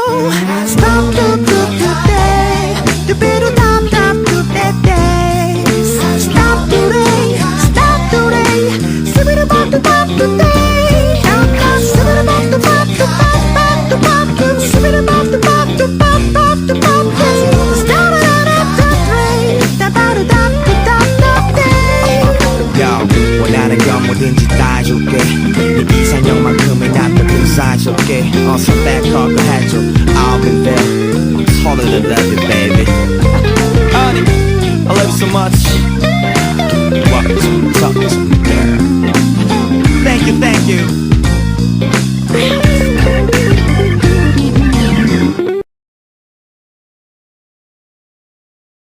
Stop today. The better stop today. Stop today. Stop today. Sip it about the pop today. Sip it about the pop to pop to pop. Sip it about the pop to pop to pop. Stop it at the train. Da ba da da da da day. Yo, 원하는 건 뭐든지 다 해줄게 네 이상형만큼은 나도 사줄게 어서 백허그 해줘 I'll be there Totally love you baby Honey, I love you so much